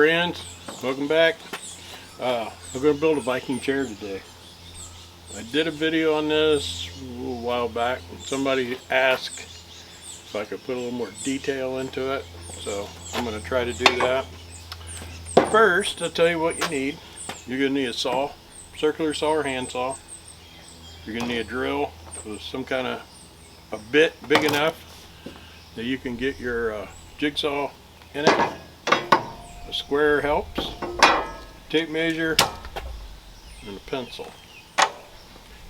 friends, welcome back. I'm going to build a Viking chair today. I did a video on this a little while back and somebody asked if I could put a little more detail into it, so I'm going to try to do that. First, I'll tell you what you need. You're going to need a saw, circular saw or hand saw. You're going to need a drill with some kind of a bit big enough that you can get your jigsaw in it. A square helps, tape measure, and a pencil,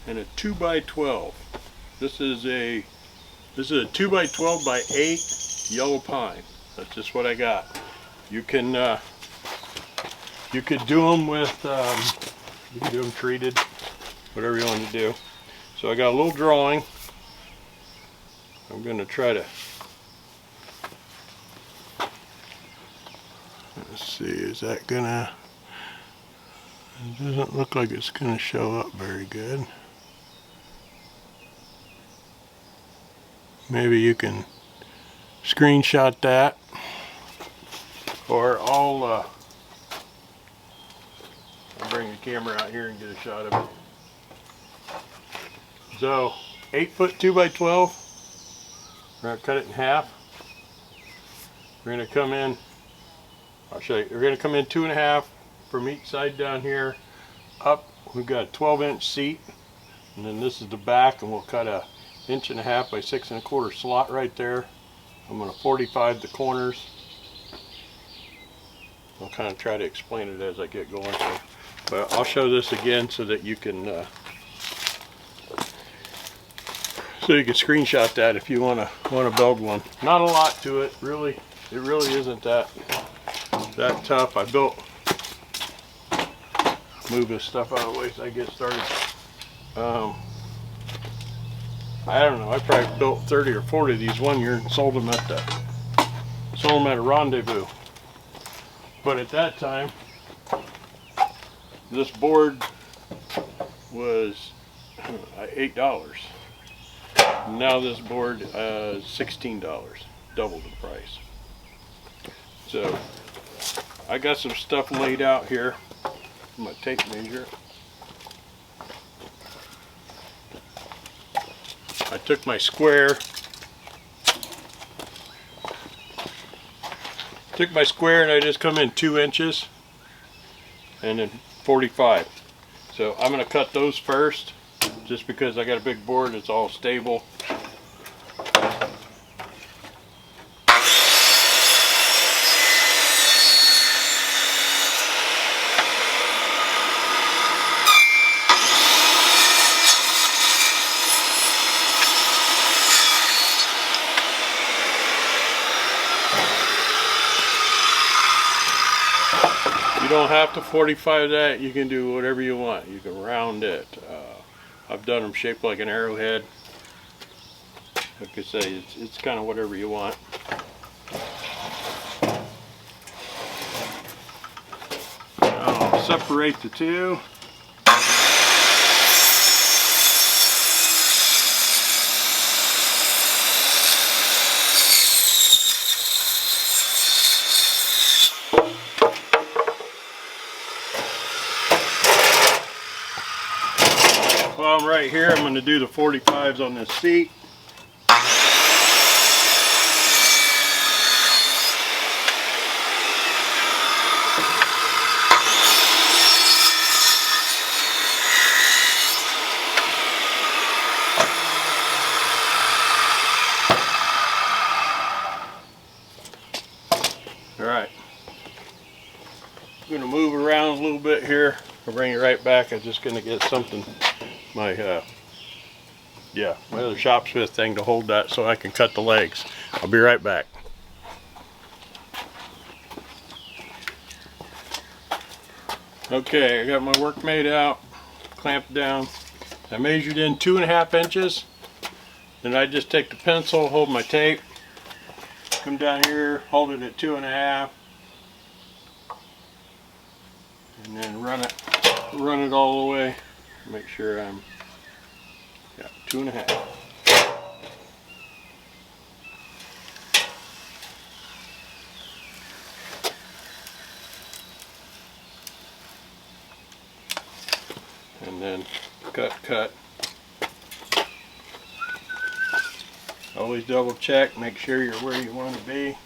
and a 2x12. This is a 2x12 by 8 yellow pine. That's just what I got. You can you could do them with you can do them treated, whatever you want to do. So I got a little drawing. I'm going to try to, let's see, is that gonna, it doesn't look like it's gonna show up very good. Maybe you can screenshot that, or I'll bring the camera out here and get a shot of it. So 8-foot 2x12, we're going to cut it in half. We're going to come in, I'll show you, we're going to come in 2.5 from each side down here up. We've got a 12-inch seat, and then this is the back, and we'll cut a 1.5 by 6.25 slot right there. I'm going to 45 the corners. I'll kind of try to explain it as I get going, but I'll show this again so that you can screenshot that if you want to build one. Not a lot to it, really. It really isn't that tough. I move this stuff out of the way so I get started. I don't know, I probably built 30 or 40 of these one year and sold them at a rendezvous. But at that time, this board was $8. Now this board is $16, double the price. So I got some stuff laid out here. I'm going to tape measure. I took my square, and I just come in 2 inches and then 45. So I'm going to cut those first, just because I got a big board, it's all stable. You don't have to 45 that. You can do whatever you want. You can round it. I've done them shaped like an arrowhead. Like I say, it's kind of whatever you want. I'll separate the two. While I'm right here, I'm going to do the 45s on this seat. Alright. I'm going to move around a little bit here. I'll bring it right back. I'm just going to get something, my other shopsmith thing to hold that so I can cut the legs. I'll be right back. Okay, I got my work made out, clamped down. I measured in 2.5 inches. Then I just take the pencil, hold my tape, come down here, hold it at 2.5, and then run it all the way. Make sure I'm 2.5. then cut. Always double check, make sure you're where you want to be.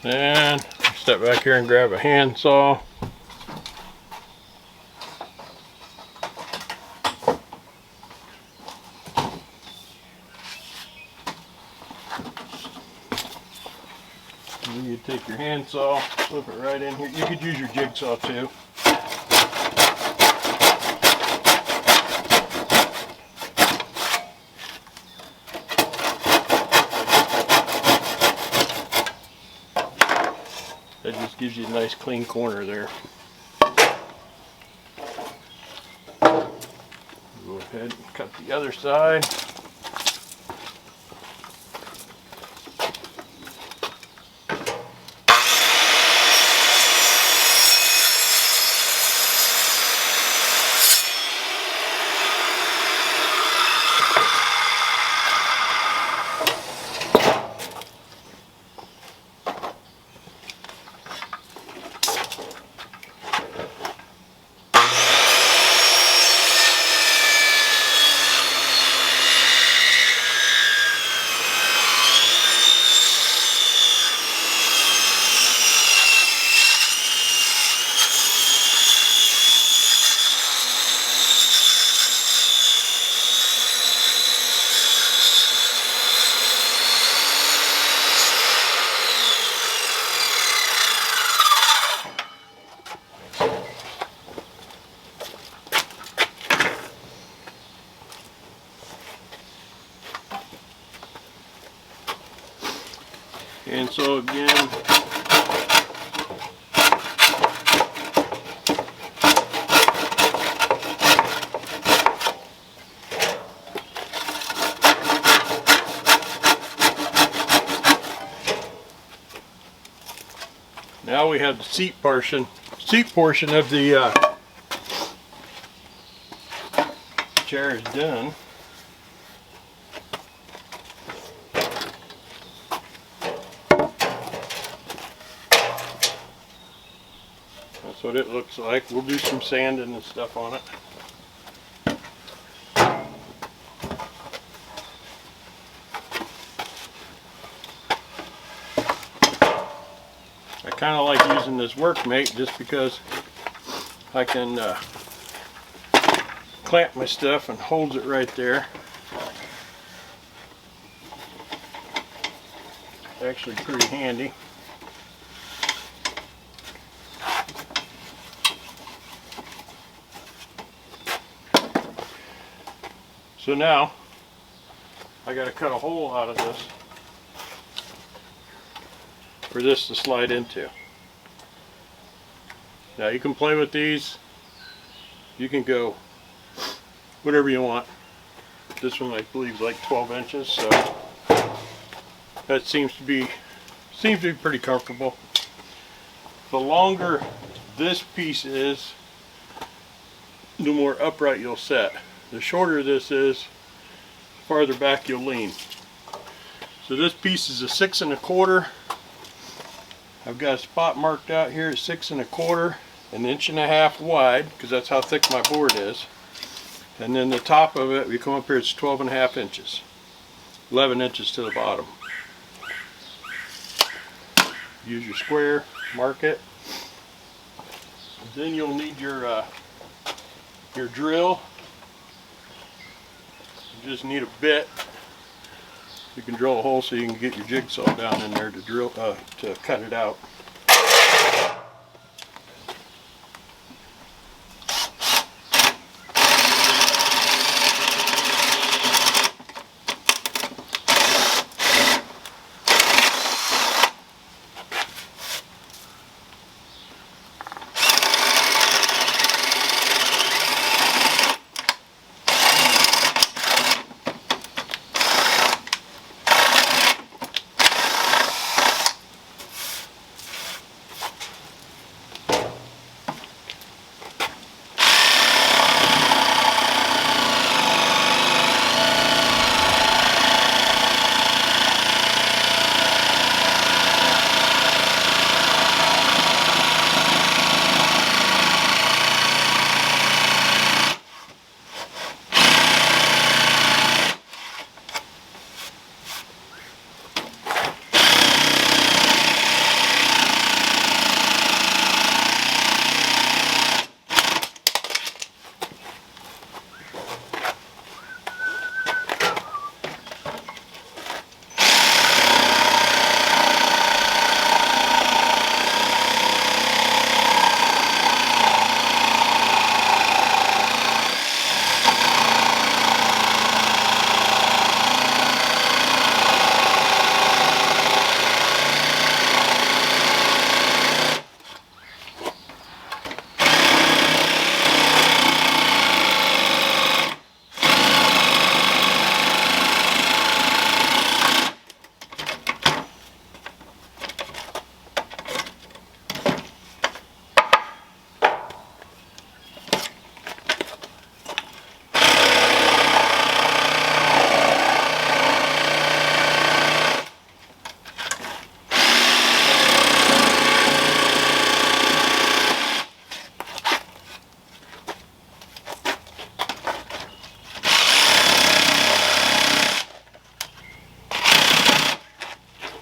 And step back here and grab a handsaw. And you take your handsaw, slip it right in here. You could use your jigsaw too. That just gives you a nice clean corner there. Go ahead and cut the other side. And so again, now we have the seat portion of the chair is done. That's what it looks like. We'll do some sanding and stuff on it. I kind of like using this workmate just because I can clamp my stuff and holds it right there. Actually pretty handy. So now I got to cut a hole out of this for this to slide into. Now you can play with these. You can go whatever you want. This one I believe is like 12 inches, so that seems to be pretty comfortable. The longer this piece is, the more upright you'll set. The shorter this is, the farther back you'll lean. So this piece is a 6 1/4. I've got a spot marked out here at 6 1/4, 1.5 inches wide, because that's how thick my board is. And then the top of it, we come up here, it's 12.5 inches. 11 inches to the bottom. Use your square, mark it. Then you'll need your drill. You just need a bit. You can drill a hole so you can get your jigsaw down in there to to cut it out.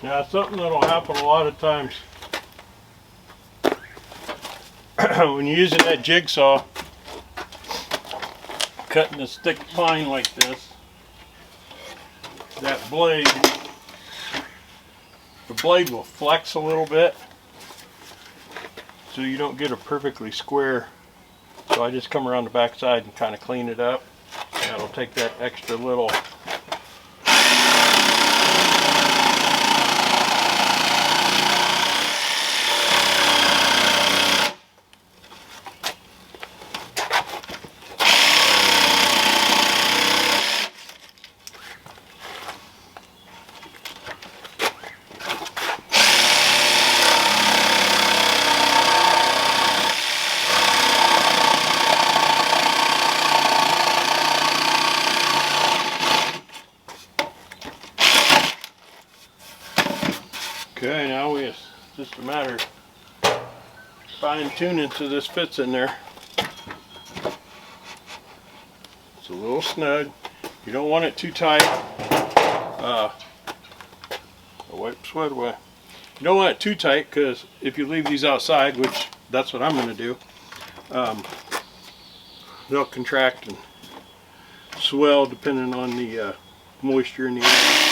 Now, something that'll happen a lot of times when you're using that jigsaw, cutting a thick pine like this, that blade, the blade will flex a little bit, so you don't get a perfectly square. So I just come around the back side and kind of clean it up. That'll take that extra little Okay, now it's just a matter of fine tuning so this fits in there. It's a little snug. You don't want it too tight. I'll wipe the sweat away. You don't want it too tight, because if you leave these outside, which that's what I'm going to do, they'll contract and swell depending on the moisture in the air.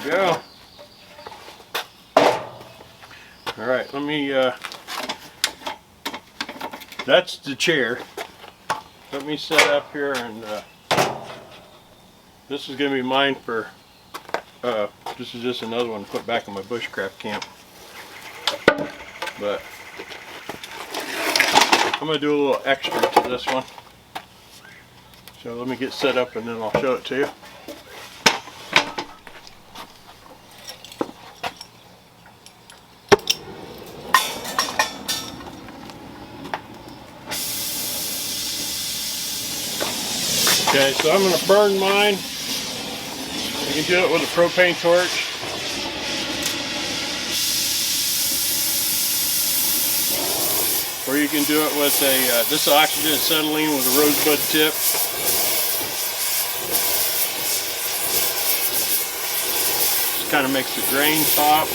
Go. All right, let me that's the chair. Let me set up here, and this is gonna be mine for this is just another one to put back in my bushcraft camp, but I'm gonna do a little extra to this one. So let me get set up and then I'll show it to you. Okay, so I'm going to burn mine. You can do it with a propane torch. you can do it with a, this is oxygen acetylene with a rosebud tip. Just kind of makes the grain pop.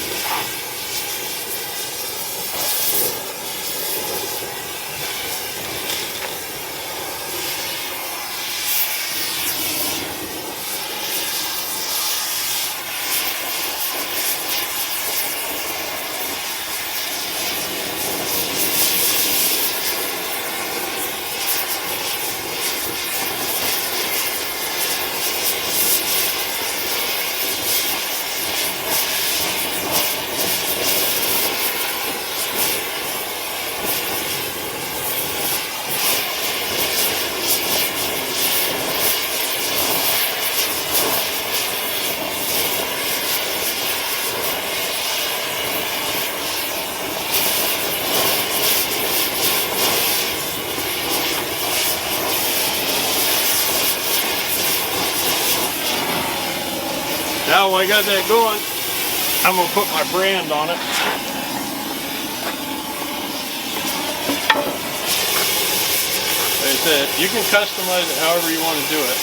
Now while I got that going, I'm going to put my brand on it. Like I said, you can customize it however you want to do it.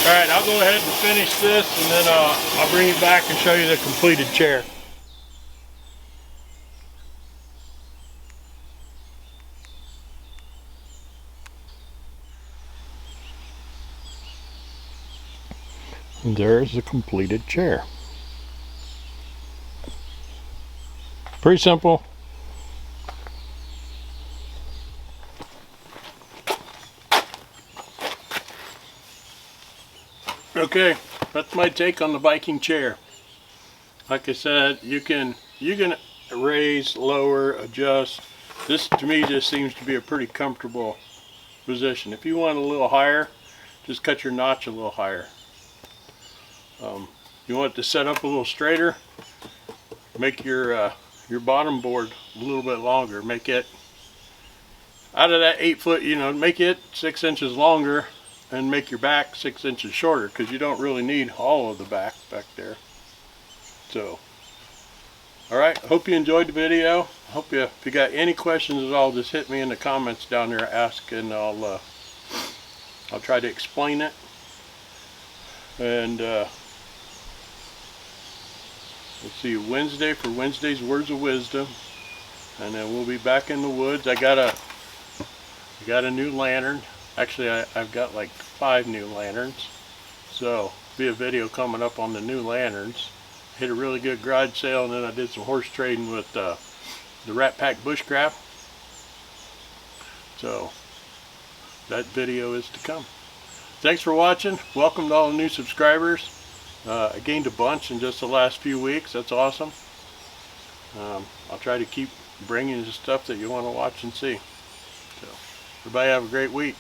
Alright, I'll go ahead and finish this, and then I'll bring you back and show you the completed chair. And there's the completed chair. Pretty simple. Okay, that's my take on the Viking chair. Like I said, you can raise, lower, adjust. This to me just seems to be a pretty comfortable position. If you want a little higher, just cut your notch a little higher. You want it to set up a little straighter, make your bottom board a little bit longer. Make it out of that 8 foot, make it 6 inches longer, and make your back 6 inches shorter, because you don't really need all of the back there. So, alright, hope you enjoyed the video. If you got any questions at all, just hit me in the comments down there, ask, and I'll try to explain it. And let's see, Wednesday for Wednesday's Words of Wisdom, and then we'll be back in the woods. I got a new lantern. Actually, I've got like 5 new lanterns, so be a video coming up on the new lanterns. Hit a really good garage sale, and then I did some horse trading with the Rat Pack Bushcraft. So that video is to come. Thanks for watching. Welcome to all the new subscribers. I gained a bunch in just the last few weeks. That's awesome. I'll try to keep bringing you the stuff that you want to watch and see. So everybody have a great week.